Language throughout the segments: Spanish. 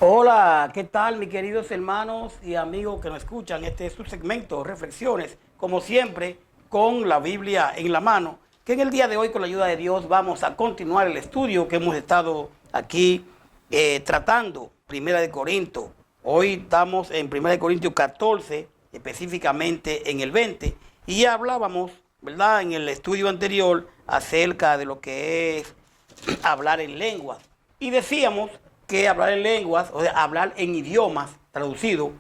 Hola, ¿qué tal mis queridos hermanos y amigos que nos escuchan? Este es su segmento, Reflexiones, como siempre, con la Biblia en la mano, que en el día de hoy, con la ayuda de Dios, vamos a continuar el estudio que hemos estado aquí tratando, Primera de Corintios. Hoy estamos en Primera de Corintios 14, específicamente en el 20, y ya hablábamos, ¿verdad?, en el estudio anterior acerca de lo que es hablar en lenguas. Y decíamos que hablar en lenguas, o sea, hablar en idiomas, traducido,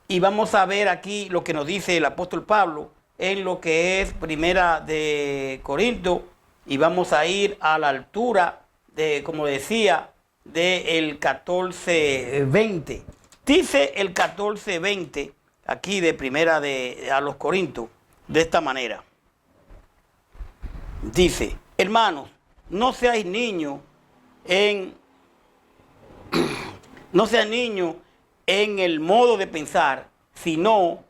y vamos a ver aquí lo que nos dice el apóstol Pablo en lo que es Primera de Corintios, y vamos a ir a la altura de, como decía, del 14:20. Dice el 14:20 aquí de Primera de a los Corintios de esta manera. Dice: hermanos, no seáis niños no sean niños en el modo de pensar, sino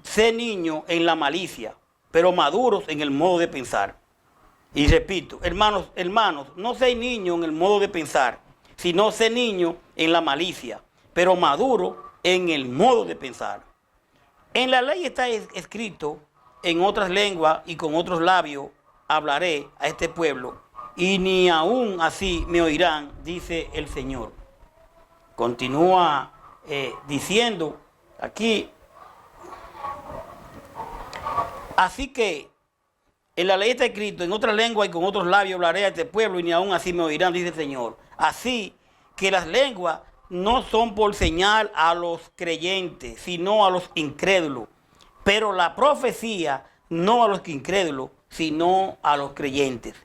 sé niño en la malicia, pero maduros en el modo de pensar. Y repito, hermanos, no seáis niños en el modo de pensar, sino sé niño en la malicia, pero maduro en el modo de pensar. En la ley está escrito: en otras lenguas y con otros labios hablaré a este pueblo, y ni aún así me oirán, dice el Señor. Continúa diciendo aquí: así que en la ley está escrito: en otras lenguas y con otros labios hablaré a este pueblo, y ni aún así me oirán, dice el Señor. Así que las lenguas no son por señal a los creyentes, sino a los incrédulos. Pero la profecía no a los incrédulos, sino a los creyentes.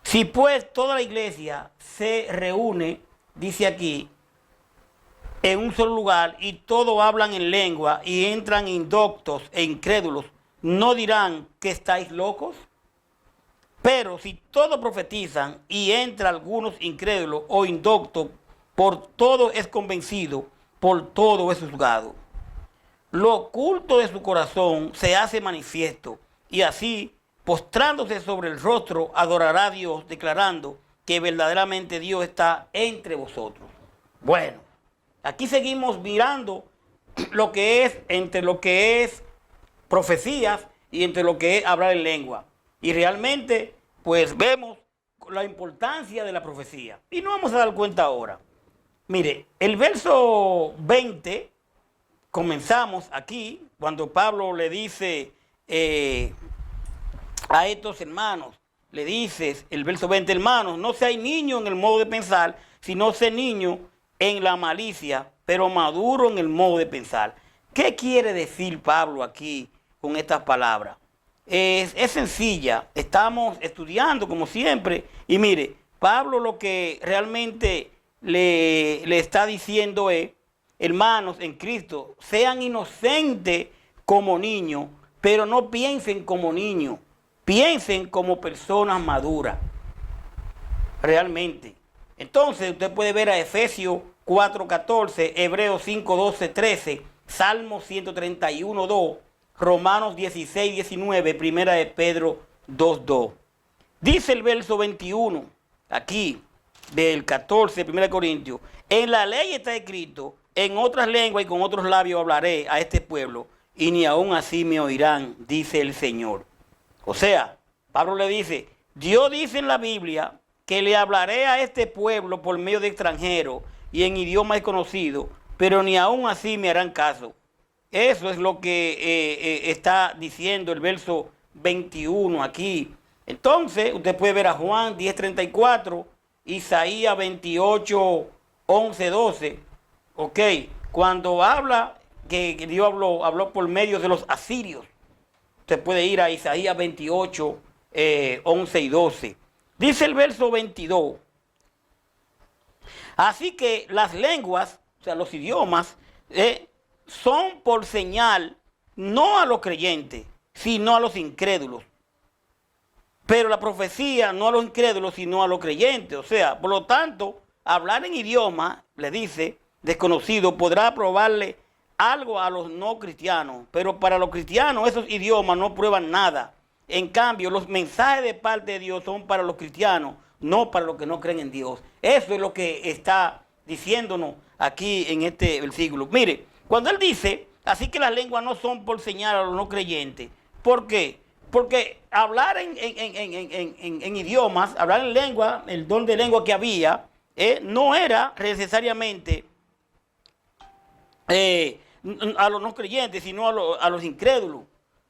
Si pues toda la iglesia se reúne, dice aquí, en un solo lugar, y todos hablan en lengua, y entran indoctos e incrédulos, ¿no dirán que estáis locos? Pero si todos profetizan, y entra algunos incrédulos o indoctos, por todo es convencido, por todo es juzgado. Lo oculto de su corazón se hace manifiesto, y así, postrándose sobre el rostro, adorará a Dios, declarando que verdaderamente Dios está entre vosotros. Bueno, aquí seguimos mirando lo que es, entre lo que es profecías y entre lo que es hablar en lengua. Y realmente, pues vemos la importancia de la profecía. Y nos vamos a dar cuenta ahora. Mire, el verso 20, comenzamos aquí, cuando Pablo le dice a estos hermanos, le dices, el verso 20, hermanos, no seáis niños en el modo de pensar, sino sé niño en la malicia, pero maduro en el modo de pensar. ¿Qué quiere decir Pablo aquí con estas palabras? Es sencilla, estamos estudiando como siempre, y mire, Pablo lo que realmente le está diciendo es: hermanos en Cristo, sean inocentes como niños, pero no piensen como niños, piensen como personas maduras, realmente. Entonces usted puede ver a Efesios 4:14, Hebreos 5:12, 13, Salmo 131:2, Romanos 16:19, Primera de Pedro 2:2. Dice el verso 21, aquí, del 14, Primera de Corintios: en la ley está escrito: en otras lenguas y con otros labios hablaré a este pueblo, y ni aún así me oirán, dice el Señor. O sea, Pablo le dice: Dios dice en la Biblia que le hablaré a este pueblo por medio de extranjeros y en idioma desconocido, pero ni aún así me harán caso. Eso es lo que está diciendo el verso 21 aquí. Entonces, usted puede ver a Juan 10:34, Isaías 28:11-12. Ok, cuando habla que Dios habló por medio de los asirios. Usted puede ir a Isaías 28, 11 y 12. Dice el verso 22. Así que las lenguas, o sea, los idiomas, son por señal no a los creyentes, sino a los incrédulos. Pero la profecía no a los incrédulos, sino a los creyentes. O sea, por lo tanto, hablar en idioma, le dice, desconocido, podrá probarle algo a los no cristianos, pero para los cristianos esos idiomas no prueban nada. En cambio, los mensajes de parte de Dios son para los cristianos, no para los que no creen en Dios. Eso es lo que está diciéndonos aquí en este versículo. Mire, cuando él dice, así que las lenguas no son por señal a los no creyentes. ¿Por qué? Porque hablar en idiomas, hablar en lengua, el don de lengua que había, no era necesariamente a los no creyentes, sino a los incrédulos,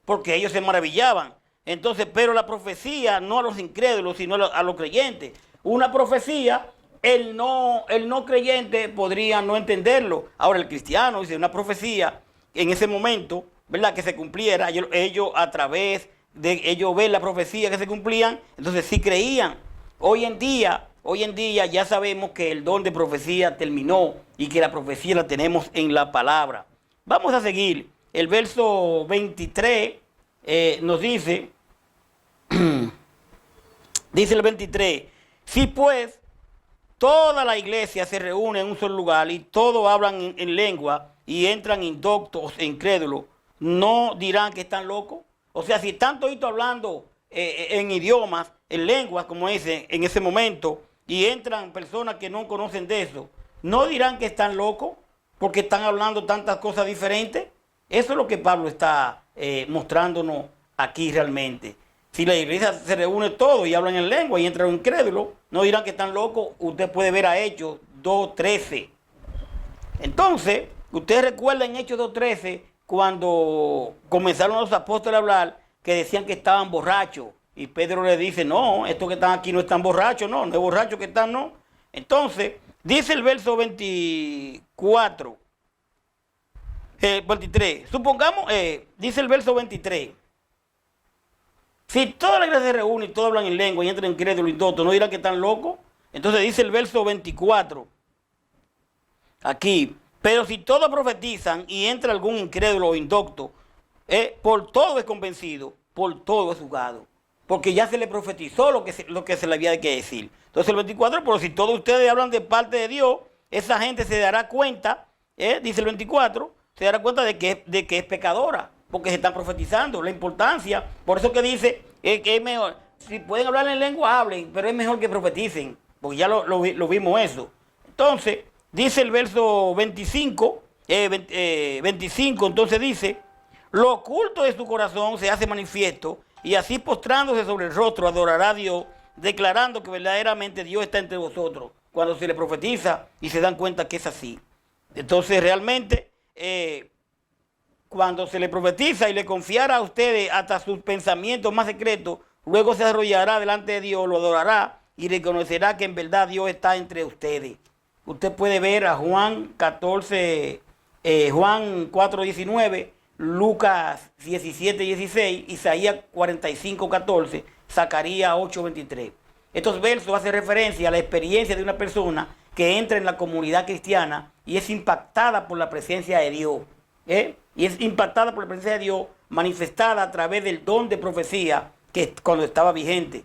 porque ellos se maravillaban. Entonces, pero la profecía no a los incrédulos, sino a los creyentes. Una profecía, el no creyente podría no entenderlo. Ahora el cristiano dice una profecía en ese momento, ¿verdad? Que se cumpliera, ellos a través de ellos ver la profecía que se cumplían, entonces sí creían. Hoy en día ya sabemos que el don de profecía terminó y que la profecía la tenemos en la palabra. Vamos a seguir. El verso 23 nos dice, dice el 23, si pues toda la iglesia se reúne en un solo lugar y todos hablan en lengua y entran indoctos e incrédulos, ¿no dirán que están locos? O sea, si están todos hablando en idiomas, en lenguas, como dicen en ese momento, y entran personas que no conocen de eso, ¿no dirán que están locos? Porque están hablando tantas cosas diferentes. Eso es lo que Pablo está mostrándonos aquí realmente. Si la iglesia se reúne todo y hablan en lengua y entran incrédulos, no dirán que están locos. Usted puede ver a Hechos 2:13. Entonces, ustedes recuerdan en Hechos 2:13, cuando comenzaron los apóstoles a hablar, que decían que estaban borrachos. Y Pedro le dice, no, estos que están aquí no están borrachos, no es borrachos que están, no. Entonces, dice el verso 24, 23, supongamos, dice el verso 23, si toda la iglesia se reúne y todos hablan en lengua y entran en crédulo y todo, ¿no dirán que están locos? Entonces dice el verso 24, aquí, pero si todos profetizan y entra algún incrédulo o indocto, por todo es convencido, por todo es juzgado, porque ya se le profetizó lo que se le había que decir. Entonces el 24, pero si todos ustedes hablan de parte de Dios, esa gente se dará cuenta, dice el 24, se dará cuenta de que es pecadora, porque se están profetizando, la importancia. Por eso que dice que es mejor, si pueden hablar en lengua, hablen, pero es mejor que profeticen, porque ya lo vimos eso. Entonces, dice el verso 25, 25, entonces dice, lo oculto de su corazón se hace manifiesto, y así postrándose sobre el rostro adorará a Dios, declarando que verdaderamente Dios está entre vosotros, cuando se le profetiza y se dan cuenta que es así. Entonces realmente, cuando se le profetiza y le confiara a ustedes hasta sus pensamientos más secretos, luego se arrollará delante de Dios, lo adorará y reconocerá que en verdad Dios está entre ustedes. Usted puede ver a Juan 14, Juan 4:19, Lucas 17:16, Isaías 45:14, Zacarías 8:23. Estos versos hacen referencia a la experiencia de una persona que entra en la comunidad cristiana y es impactada por la presencia de Dios. Y es impactada por la presencia de Dios manifestada a través del don de profecía que cuando estaba vigente.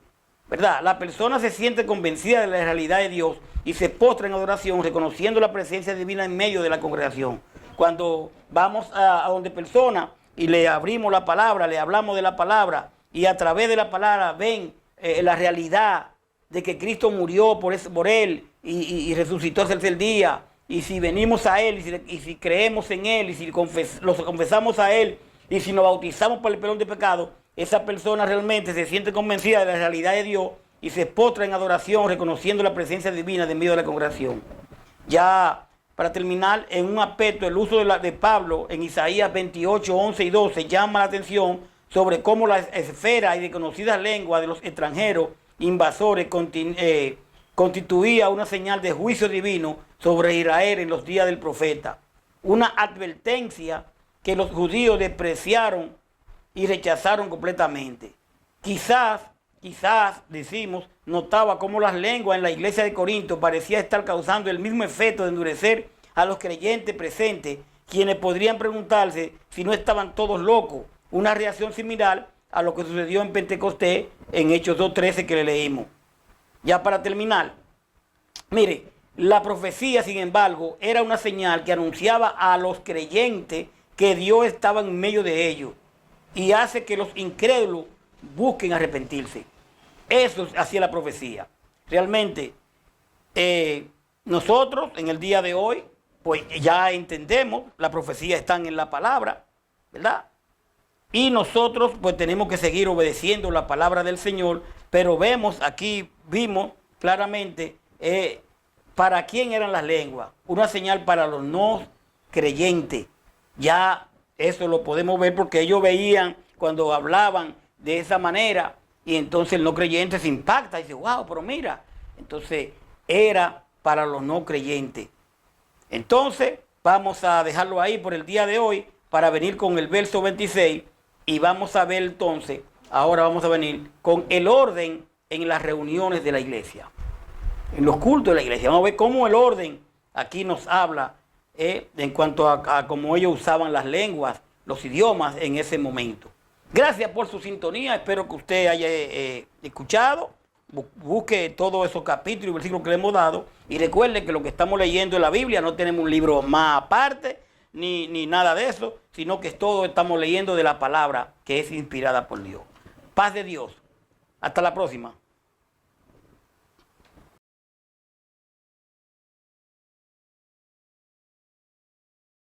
¿Verdad? La persona se siente convencida de la realidad de Dios y se postra en adoración reconociendo la presencia divina en medio de la congregación. Cuando vamos a donde personas y le abrimos la palabra, le hablamos de la palabra y a través de la palabra ven la realidad de que Cristo murió por él y resucitó al tercer día. Y si venimos a Él y si creemos en Él y si lo confesamos a Él y si nos bautizamos por el perdón de pecado, esa persona realmente se siente convencida de la realidad de Dios y se postra en adoración reconociendo la presencia divina de medio de la congregación. Ya para terminar, en un aspecto, el uso de Pablo en Isaías 28, 11 y 12 llama la atención sobre cómo la esfera y desconocidas lenguas de los extranjeros invasores constituía una señal de juicio divino sobre Israel en los días del profeta. Una advertencia que los judíos despreciaron y rechazaron completamente. Quizás, decimos, notaba cómo las lenguas en la iglesia de Corinto parecía estar causando el mismo efecto de endurecer a los creyentes presentes, quienes podrían preguntarse si no estaban todos locos. Una reacción similar a lo que sucedió en Pentecostés en Hechos 2:13 que le leímos. Ya para terminar, mire, la profecía, sin embargo, era una señal que anunciaba a los creyentes que Dios estaba en medio de ellos y hace que los incrédulos busquen arrepentirse. Eso hacía la profecía. Realmente, nosotros en el día de hoy, pues ya entendemos, las profecías están en la palabra, ¿verdad? Y nosotros pues tenemos que seguir obedeciendo la palabra del Señor, pero vimos claramente para quién eran las lenguas, una señal para los no creyentes. Ya eso lo podemos ver porque ellos veían cuando hablaban de esa manera y entonces el no creyente se impacta y dice, wow, pero mira, entonces era para los no creyentes. Entonces vamos a dejarlo ahí por el día de hoy para venir con el verso 26 y vamos a ver entonces, ahora vamos a venir con el orden en las reuniones de la iglesia, en los cultos de la iglesia. Vamos a ver cómo el orden aquí nos habla en cuanto a cómo ellos usaban las lenguas, los idiomas en ese momento. Gracias por su sintonía, espero que usted haya escuchado, busque todos esos capítulos y versículos que le hemos dado y recuerde que lo que estamos leyendo en la Biblia no tenemos un libro más aparte ni nada de eso, sino que todo estamos leyendo de la palabra que es inspirada por Dios. Paz de Dios. Hasta la próxima.